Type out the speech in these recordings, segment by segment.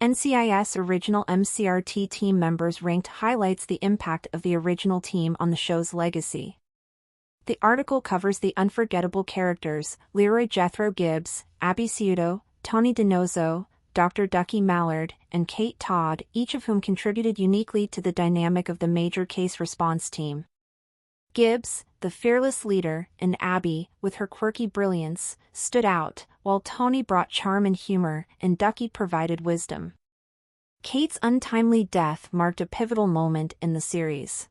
NCIS original MCRT team members ranked highlights the impact of the original team on the show's legacy. The article covers the unforgettable characters, Leroy Jethro Gibbs, Abby Ciuto, Tony DiNozzo, Dr. Ducky Mallard, and Kate Todd, each of whom contributed uniquely to the dynamic of the major case response team. Gibbs, the fearless leader, and Abby, with her quirky brilliance, stood out, while Tony brought charm and humor, and Ducky provided wisdom. Kate's untimely death marked a pivotal moment in the series.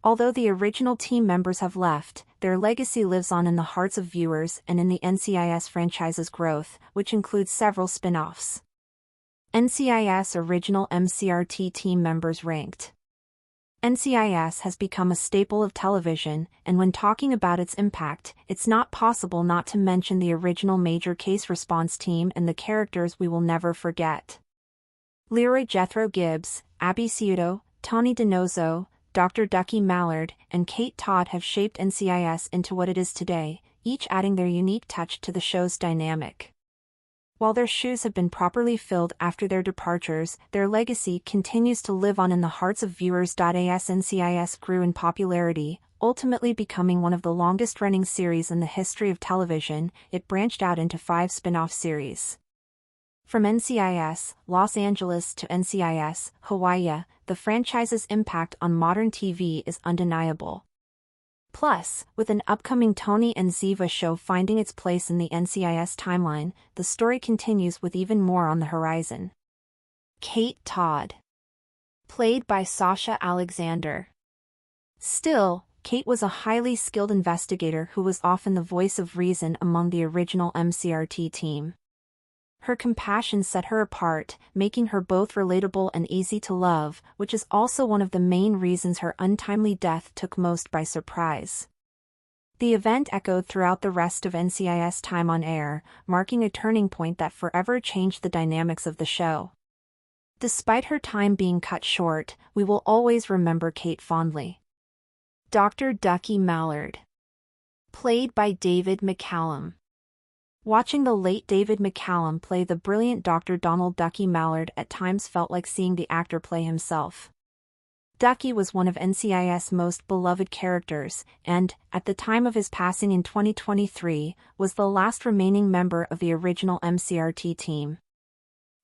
Although the original team members have left, their legacy lives on in the hearts of viewers and in the NCIS franchise's growth, which includes several spin-offs. NCIS original MCRT team members ranked. NCIS has become a staple of television, and when talking about its impact, it's not possible not to mention the original major case response team and the characters we will never forget. Leroy Jethro Gibbs, Abby Ciuto, Tony DiNozzo, Dr. Ducky Mallard, and Kate Todd have shaped NCIS into what it is today, each adding their unique touch to the show's dynamic. While their shoes have been properly filled after their departures, their legacy continues to live on in the hearts of viewers. As NCIS grew in popularity, ultimately becoming one of the longest-running series in the history of television, it branched out into 5 spin-off series. From NCIS, Los Angeles to NCIS, Hawaii, the franchise's impact on modern TV is undeniable. Plus, with an upcoming Tony and Ziva show finding its place in the NCIS timeline, the story continues with even more on the horizon. Kate Todd. Played by Sasha Alexander. Still, Kate was a highly skilled investigator who was often the voice of reason among the original MCRT team. Her compassion set her apart, making her both relatable and easy to love, which is also one of the main reasons her untimely death took most by surprise. The event echoed throughout the rest of NCIS time on air, marking a turning point that forever changed the dynamics of the show. Despite her time being cut short, we will always remember Kate fondly. Dr. Ducky Mallard. Played by David McCallum. Watching the late David McCallum play the brilliant Dr. Donald Ducky Mallard at times felt like seeing the actor play himself. Ducky was one of NCIS' most beloved characters, and, at the time of his passing in 2023, was the last remaining member of the original MCRT team.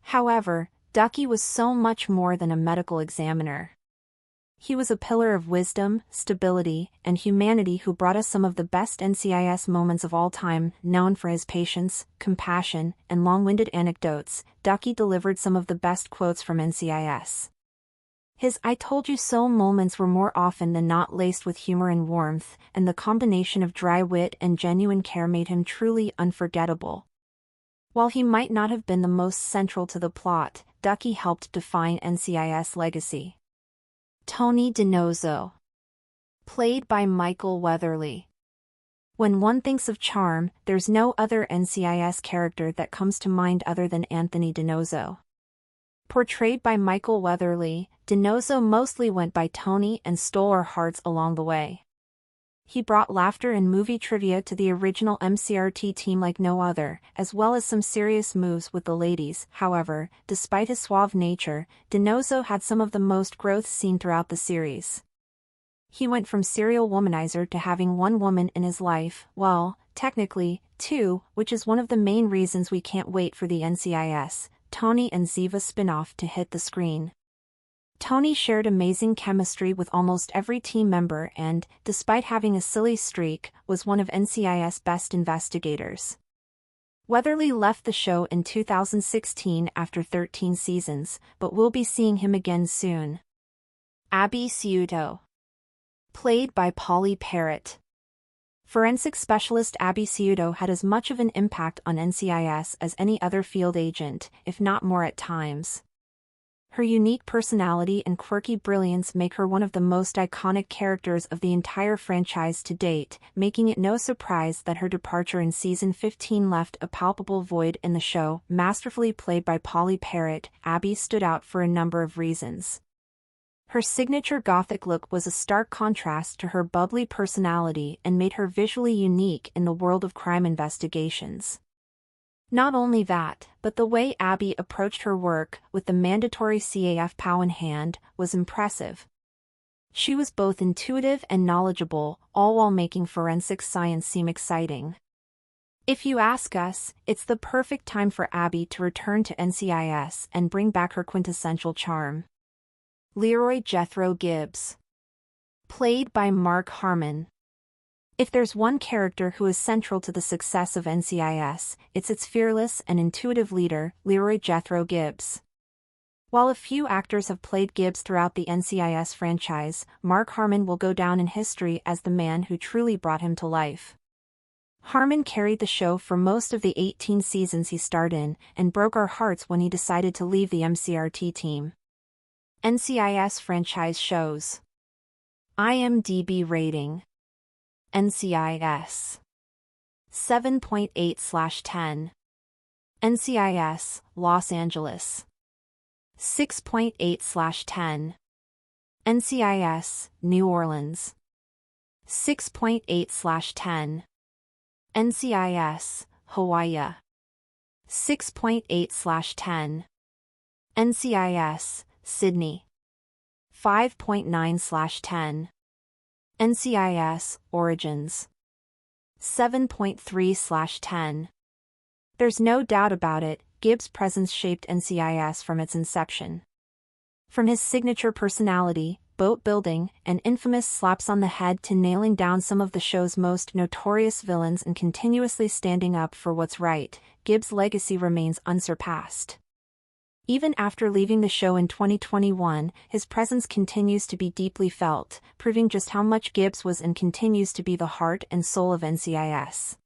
However, Ducky was so much more than a medical examiner. He was a pillar of wisdom, stability, and humanity who brought us some of the best NCIS moments of all time. Known for his patience, compassion, and long-winded anecdotes, Ducky delivered some of the best quotes from NCIS. His "I told you so" moments were more often than not laced with humor and warmth, and the combination of dry wit and genuine care made him truly unforgettable. While he might not have been the most central to the plot, Ducky helped define NCIS' legacy. Tony DiNozzo. Played by Michael Weatherly. When one thinks of charm, there's no other NCIS character that comes to mind other than Anthony DiNozzo. Portrayed by Michael Weatherly, DiNozzo mostly went by Tony and stole our hearts along the way. He brought laughter and movie trivia to the original MCRT team like no other, as well as some serious moves with the ladies. However, despite his suave nature, DiNozzo had some of the most growth seen throughout the series. He went from serial womanizer to having one woman in his life, well, technically, 2, which is one of the main reasons we can't wait for the NCIS, Tony and Ziva spin-off to hit the screen. Tony shared amazing chemistry with almost every team member and, despite having a silly streak, was one of NCIS' best investigators. Weatherly left the show in 2016 after 13 seasons, but we'll be seeing him again soon. Abby Ciuto. Played by Polly Parrott. Forensic specialist Abby Ciuto had as much of an impact on NCIS as any other field agent, if not more at times. Her unique personality and quirky brilliance make her one of the most iconic characters of the entire franchise to date, making it no surprise that her departure in season 15 left a palpable void in the show. Masterfully played by Polly Parrott, Abby stood out for a number of reasons. Her signature gothic look was a stark contrast to her bubbly personality and made her visually unique in the world of crime investigations. Not only that, but the way Abby approached her work with the mandatory CAF POW in hand was impressive. She was both intuitive and knowledgeable, all while making forensic science seem exciting. If you ask us, it's the perfect time for Abby to return to NCIS and bring back her quintessential charm. Leroy Jethro Gibbs. Played by Mark Harmon. If there's one character who is central to the success of NCIS, it's its fearless and intuitive leader, Leroy Jethro Gibbs. While a few actors have played Gibbs throughout the NCIS franchise, Mark Harmon will go down in history as the man who truly brought him to life. Harmon carried the show for most of the 18 seasons he starred in, and broke our hearts when he decided to leave the MCRT team. NCIS franchise shows. IMDb rating. NCIS 7.8/10. NCIS, Los Angeles 6.8/10. NCIS, New Orleans 6.8/10. NCIS, Hawaii 6.8/10. NCIS, Sydney 5.9/10. NCIS, Origins 7.3/10. There's no doubt about it, Gibbs' presence shaped NCIS from its inception. From his signature personality, boat building, and infamous slaps on the head to nailing down some of the show's most notorious villains and continuously standing up for what's right, Gibbs' legacy remains unsurpassed. Even after leaving the show in 2021, his presence continues to be deeply felt, proving just how much Gibbs was and continues to be the heart and soul of NCIS.